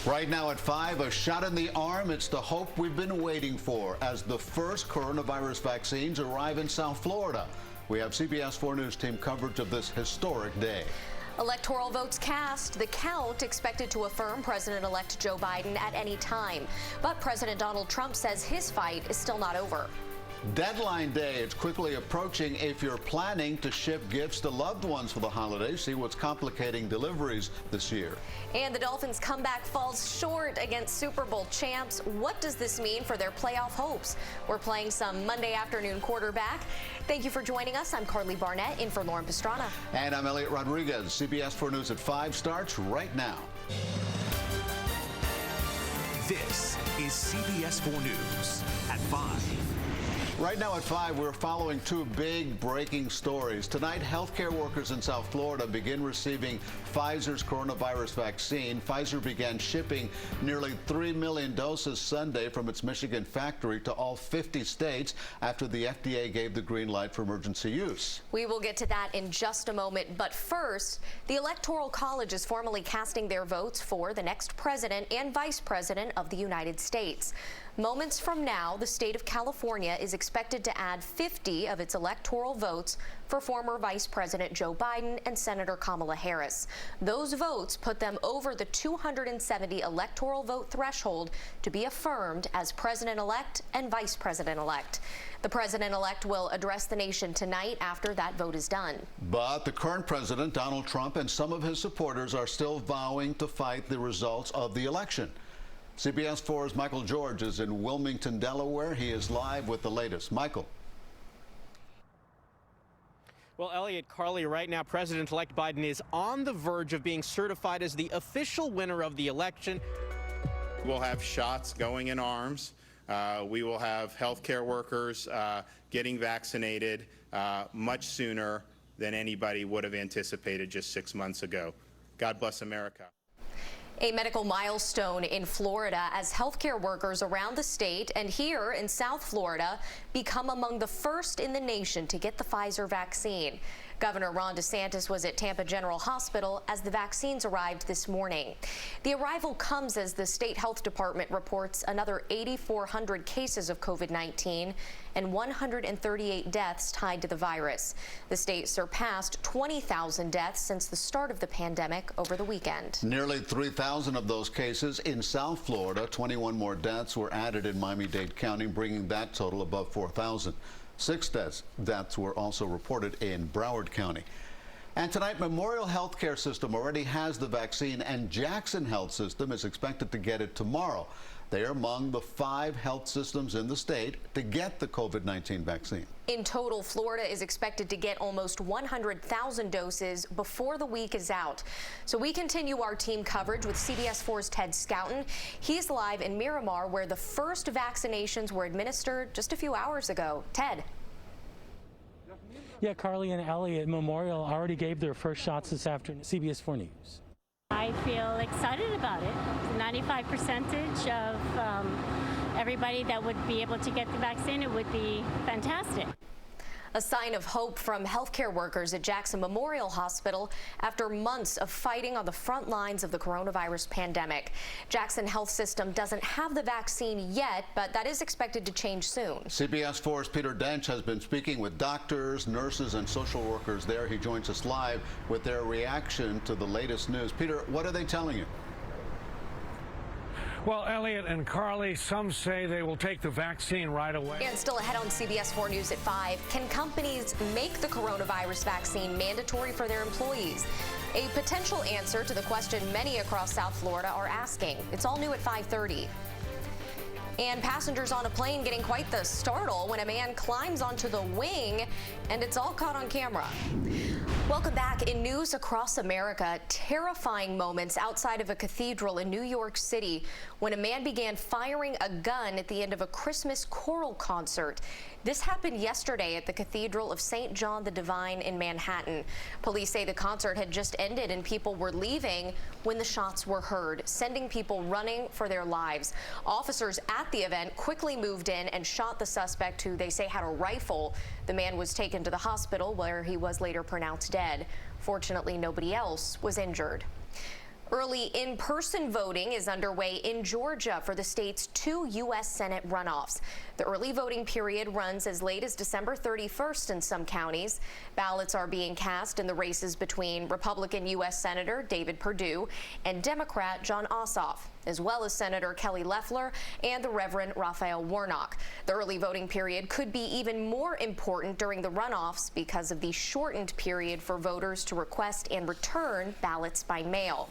Right now at 5, a shot in the arm. It's the hope we've been waiting for as the first coronavirus vaccines arrive in South Florida. We have CBS 4 News team coverage of this historic day. Electoral votes cast, the count expected to affirm President-elect Joe Biden at any time. But President Donald Trump says his fight is still not over. Deadline day, it's quickly approaching. If you're planning to ship gifts to loved ones for the holidays, see what's complicating deliveries this year. And the Dolphins' comeback falls short against Super Bowl champs. What does this mean for their playoff hopes? We're playing some Monday afternoon quarterback. Thank you for joining us. I'm Carly Barnett, in for Lauren Pastrana. And I'm Elliot Rodriguez. CBS 4 News at 5 starts right now. This is CBS 4 News at 5. Right now at 5, we're following two big breaking stories. Tonight, healthcare workers in South Florida begin receiving Pfizer's coronavirus vaccine. Pfizer began shipping nearly 3 million doses Sunday from its Michigan factory to all 50 states after the FDA gave the green light for emergency use. We will get to that in just a moment. But first, the Electoral College is formally casting their votes for the next president and vice president of the United States. Moments from now, the state of California is expected to add 50 of its electoral votes for former Vice President Joe Biden and Senator Kamala Harris. Those votes put them over the 270 electoral vote threshold to be affirmed as president-elect and vice president-elect. The president-elect will address the nation tonight after that vote is done. But the current president, Donald Trump, and some of his supporters are still vowing to fight the results of the election. CBS 4's Michael George is in Wilmington, Delaware. He is live with the latest. Michael. Well, Elliot, Carly, right now, President-elect Biden is on the verge of being certified as the official winner of the election. We'll have shots going in arms. We will have healthcare workers getting vaccinated much sooner than anybody would have anticipated just 6 months ago. God bless America. A medical milestone in Florida as healthcare workers around the state and here in South Florida become among the first in the nation to get the Pfizer vaccine. Governor Ron DeSantis was at Tampa General Hospital as the vaccines arrived this morning. The arrival comes as the state health department reports another 8,400 cases of COVID-19 and 138 deaths tied to the virus. The state surpassed 20,000 deaths since the start of the pandemic over the weekend. Nearly 3,000 of those cases in South Florida. 21 more deaths were added in Miami-Dade County, bringing that total above 4,000. 6 deaths were also reported in Broward County. And tonight, Memorial Healthcare System already has the vaccine, and Jackson Health System is expected to get it tomorrow. They are among the 5 health systems in the state to get the COVID-19 vaccine. In total, Florida is expected to get almost 100,000 doses before the week is out. So we continue our team coverage with CBS 4's Ted Scouten. He's live in Miramar, where the first vaccinations were administered just a few hours ago. Ted. Yeah, Carly and Elliot, Memorial already gave their first shots this afternoon. CBS 4 News. I feel excited about it. 95% of everybody that would be able to get the vaccine, it would be fantastic. A sign of hope from healthcare workers at Jackson Memorial Hospital after months of fighting on the front lines of the coronavirus pandemic. Jackson Health System doesn't have the vaccine yet, but that is expected to change soon. CBS 4's Peter Dench has been speaking with doctors, nurses, and social workers there. He joins us live with their reaction to the latest news. Peter, what are they telling you? Well, Elliot and Carly, some say they will take the vaccine right away. And still ahead on CBS 4 News at 5, can companies make the coronavirus vaccine mandatory for their employees? A potential answer to the question many across South Florida are asking. It's all new at 5:30. And passengers on a plane getting quite the startle when a man climbs onto the wing, and it's all caught on camera. Welcome back. In news across America, terrifying moments outside of a cathedral in New York City when a man began firing a gun at the end of a Christmas choral concert. This happened yesterday at the Cathedral of St. John the Divine in Manhattan. Police say the concert had just ended and people were leaving when the shots were heard, sending people running for their lives. Officers at the event quickly moved in and shot the suspect, who they say had a rifle. The man was taken to the hospital where he was later pronounced dead. Fortunately, nobody else was injured. Early in-person voting is underway in Georgia for the state's 2 U.S. Senate runoffs. The early voting period runs as late as December 31st in some counties. Ballots are being cast in the races between Republican U.S. Senator David Perdue and Democrat Jon Ossoff, as well as Senator Kelly Loeffler and the Reverend Raphael Warnock. The early voting period could be even more important during the runoffs because of the shortened period for voters to request and return ballots by mail.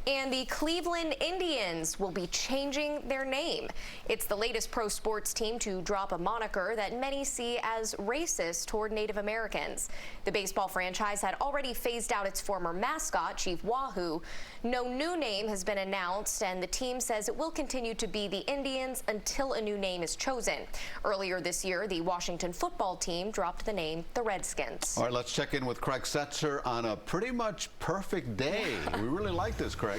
And the Cleveland Indians will be changing their name. It's the latest pro sports team to drop a moniker that many see as racist toward Native Americans. The baseball franchise had already phased out its former mascot, Chief Wahoo. No new name has been announced, and the team says it will continue to be the Indians until a new name is chosen. Earlier this year, the Washington football team dropped the name the Redskins. All right, let's check in with Craig Setzer on a pretty much perfect day. We really like this, Craig.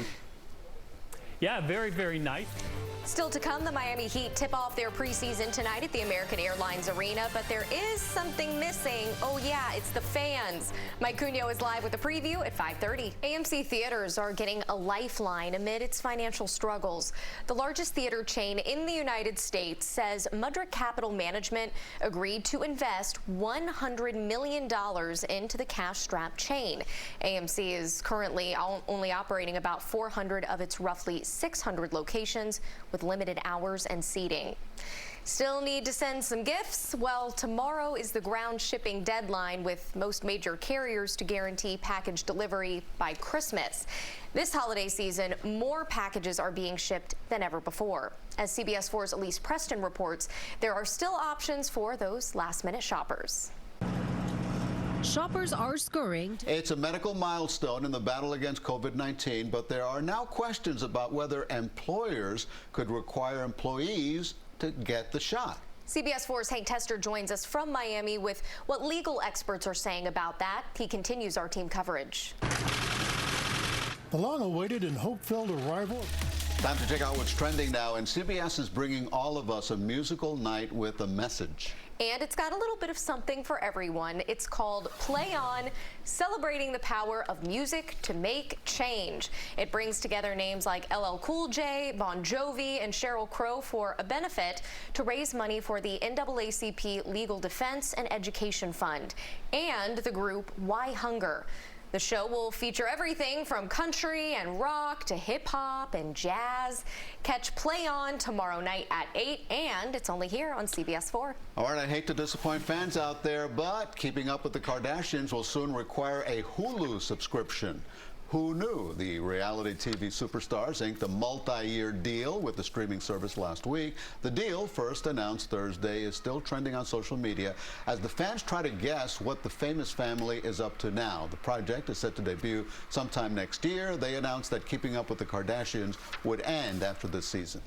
Yeah, very, very nice. Still to come, the Miami Heat tip off their preseason tonight at the American Airlines Arena, but there is something missing. Oh yeah, it's the fans. Mike Cunio is live with a preview at 5:30. AMC Theaters are getting a lifeline amid its financial struggles. The largest theater chain in the United States says Mudrick Capital Management agreed to invest $100 million into the cash-strapped chain. AMC is currently only operating about 400 of its roughly 600 locations, with limited hours and seating. Still need to send some gifts? Well, tomorrow is the ground shipping deadline, with most major carriers to guarantee package delivery by Christmas. This holiday season, more packages are being shipped than ever before. As CBS 4's Elise Preston reports, there are still options for those last-minute shoppers. Shoppers are scurrying. It's a medical milestone in the battle against COVID-19, but there are now questions about whether employers could require employees to get the shot. CBS 4's Hank Tester joins us from Miami with what legal experts are saying about that. He continues our team coverage. The long-awaited and hope-filled arrival. Time to check out what's trending now, and CBS is bringing all of us a musical night with a message. And it's got a little bit of something for everyone. It's called Play On, celebrating the power of music to make change. It brings together names like LL Cool J, Bon Jovi, and Sheryl Crow for a benefit to raise money for the NAACP Legal Defense and Education Fund and the group Why Hunger. The show will feature everything from country and rock to hip-hop and jazz. Catch Play On tomorrow night at 8, and it's only here on CBS 4. All right, I hate to disappoint fans out there, but Keeping Up with the Kardashians will soon require a Hulu subscription. Who knew? The reality TV superstars inked a multi-year deal with the streaming service last week. The deal, first announced Thursday, is still trending on social media as the fans try to guess what the famous family is up to now. The project is set to debut sometime next year. They announced that Keeping Up with the Kardashians would end after this season.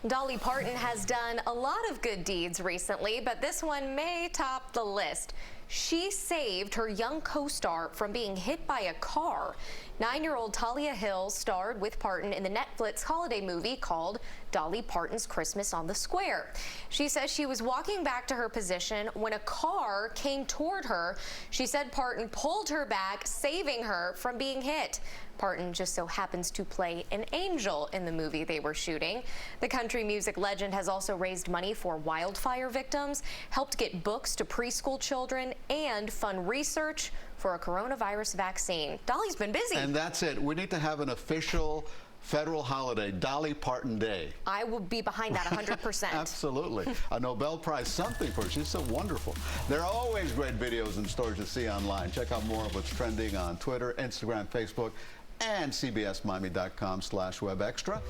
Dolly Parton has done a lot of good deeds recently, but this one may top the list. She saved her young co-star from being hit by a car. 9-year-old Talia Hill starred with Parton in the Netflix holiday movie called Dolly Parton's Christmas on the Square. She says she was walking back to her position when a car came toward her. She said Parton pulled her back, saving her from being hit. Parton just so happens to play an angel in the movie they were shooting. The country music legend has also raised money for wildfire victims, helped get books to preschool children, and fund research for a coronavirus vaccine. Dolly's been busy. And that's it. We need to have an official federal holiday, Dolly Parton Day. I will be behind that 100%. Absolutely. A Nobel Prize, something for her. She's so wonderful. There are always great videos and stories to see online. Check out more of what's trending on Twitter, Instagram, Facebook, and cbsmiami.com/webextra.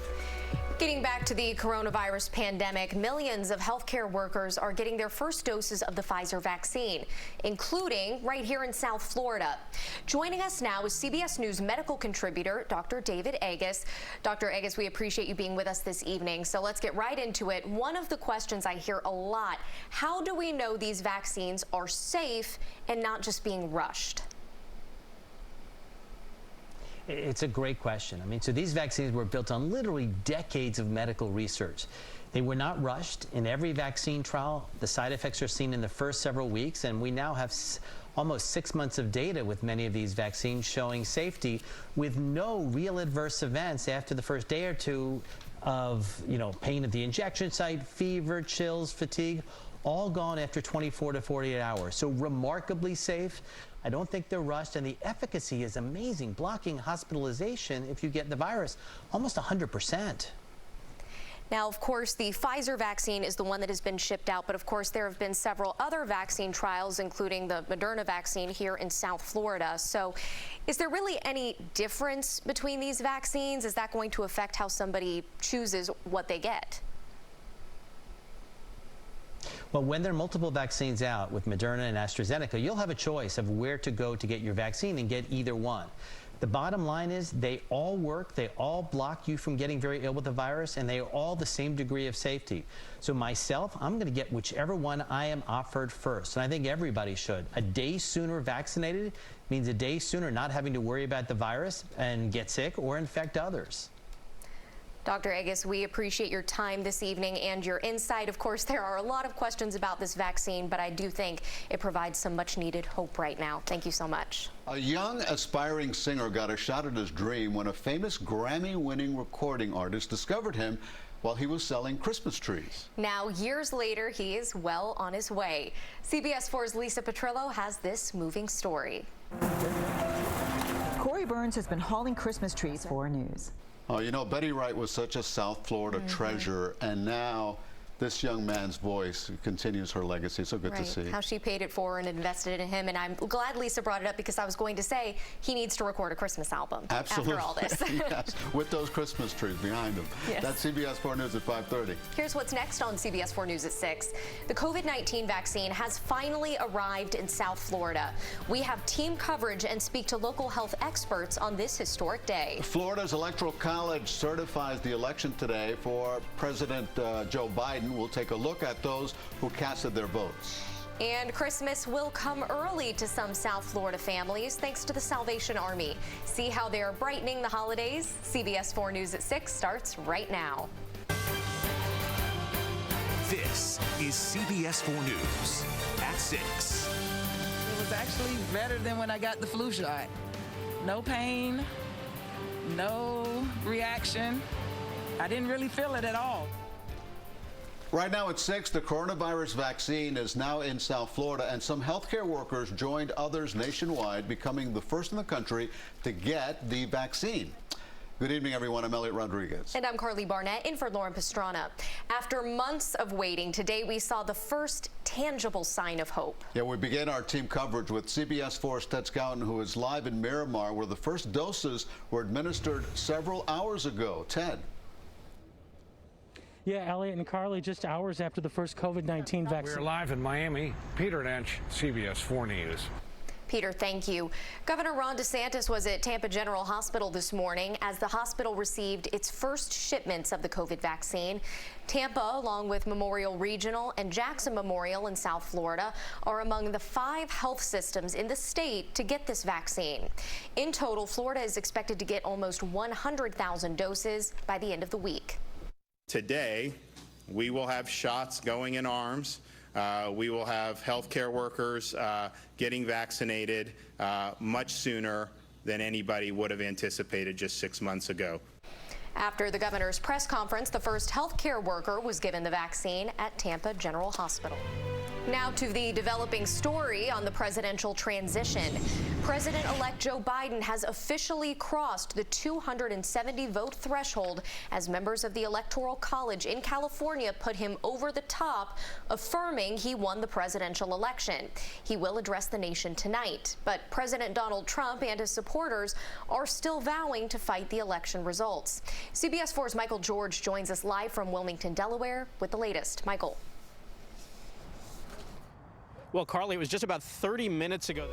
Getting back to the coronavirus pandemic, millions of healthcare workers are getting their first doses of the Pfizer vaccine, including right here in South Florida. Joining us now is CBS News medical contributor, Dr. David Agus. Dr. Agus, we appreciate you being with us this evening. So let's get right into it. One of the questions I hear a lot, how do we know these vaccines are safe and not just being rushed? It's a great question. I mean, so these vaccines were built on literally decades of medical research. They were not rushed. In every vaccine trial, the side effects are seen in the first several weeks, and we now have almost 6 months of data with many of these vaccines showing safety with no real adverse events after the first day or two of, pain at the injection site, fever, chills, fatigue, all gone after 24 to 48 hours. So remarkably safe. I don't think they're rushed, and the efficacy is amazing, blocking hospitalization if you get the virus, almost 100%. Now, of course, the Pfizer vaccine is the one that has been shipped out, but of course there have been several other vaccine trials, including the Moderna vaccine here in South Florida. So is there really any difference between these vaccines? Is that going to affect how somebody chooses what they get? Well, when there are multiple vaccines out with Moderna and AstraZeneca, you'll have a choice of where to go to get your vaccine and get either one. The bottom line is they all work, they all block you from getting very ill with the virus, and they are all the same degree of safety. So myself, I'm going to get whichever one I am offered first, and I think everybody should. A day sooner vaccinated means a day sooner not having to worry about the virus and get sick or infect others. Dr. Agus, we appreciate your time this evening and your insight. Of course, there are a lot of questions about this vaccine, but I do think it provides some much needed hope right now. Thank you so much. A young aspiring singer got a shot at his dream when a famous Grammy-winning recording artist discovered him while he was selling Christmas trees. Now, years later, he is well on his way. CBS 4's Lisa Petrillo has this moving story. Corey Burns has been hauling Christmas trees for News. Oh, Betty Wright was such a South Florida treasure, and now this young man's voice continues her legacy. So good to see. How she paid it forward and invested in him, and I'm glad Lisa brought it up because I was going to say he needs to record a Christmas album. Absolutely. After all this. Yes, with those Christmas trees behind him. Yes. That's CBS 4 News at 5:30. Here's what's next on CBS 4 News at 6. The COVID-19 vaccine has finally arrived in South Florida. We have team coverage and speak to local health experts on this historic day. Florida's Electoral College certifies the election today for President Joe Biden. We'll take a look at those who casted their votes. And Christmas will come early to some South Florida families thanks to the Salvation Army. See how they're brightening the holidays? CBS 4 News at 6 starts right now. This is CBS 4 News at 6. It was actually better than when I got the flu shot. No pain, no reaction. I didn't really feel it at all. Right now at 6, the coronavirus vaccine is now in South Florida, and some healthcare workers joined others nationwide, becoming the first in the country to get the vaccine. Good evening, everyone. I'm Elliot Rodriguez. And I'm Carly Barnett, in for Lauren Pastrana. After months of waiting, today we saw the first tangible sign of hope. Yeah, we began our team coverage with CBS 4's Ted Scouten, who is live in Miramar, where the first doses were administered several hours ago. Ted. Yeah, Elliot and Carly, just hours after the first COVID-19 vaccine. We're live in Miami. Peter Dench, CBS 4 News. Peter, thank you. Governor Ron DeSantis was at Tampa General Hospital this morning as the hospital received its first shipments of the COVID vaccine. Tampa, along with Memorial Regional and Jackson Memorial in South Florida, are among the 5 health systems in the state to get this vaccine. In total, Florida is expected to get almost 100,000 doses by the end of the week. Today, we will have shots going in arms. We will have healthcare workers getting vaccinated much sooner than anybody would have anticipated just 6 months ago. After the governor's press conference, the first healthcare worker was given the vaccine at Tampa General Hospital. Now to the developing story on the presidential transition. President-elect Joe Biden has officially crossed the 270 vote threshold as members of the Electoral College in California put him over the top, affirming he won the presidential election. He will address the nation tonight, but President Donald Trump and his supporters are still vowing to fight the election results. CBS 4's Michael George joins us live from Wilmington, Delaware with the latest. Michael. Well, Carly, it was just about 30 minutes ago.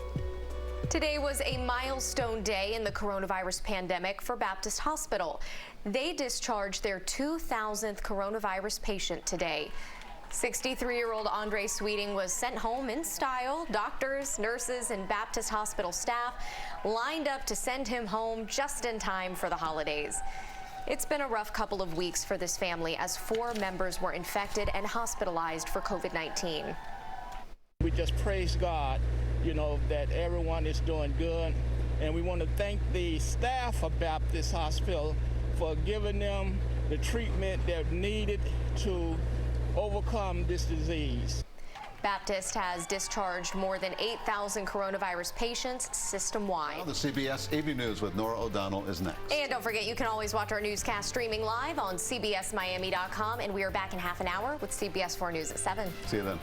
Today was a milestone day in the coronavirus pandemic for Baptist Hospital. They discharged their 2,000th coronavirus patient today. 63-year-old Andre Sweeting was sent home in style. Doctors, nurses, and Baptist Hospital staff lined up to send him home just in time for the holidays. It's been a rough couple of weeks for this family as 4 members were infected and hospitalized for COVID-19. We just praise God that everyone is doing good. And we want to thank the staff of Baptist Hospital for giving them the treatment they've needed to overcome this disease. Baptist has discharged more than 8,000 coronavirus patients system-wide. Well, the CBS Evening News with Nora O'Donnell is next. And don't forget, you can always watch our newscast streaming live on CBSMiami.com. And we are back in half an hour with CBS 4 News at 7. See you then.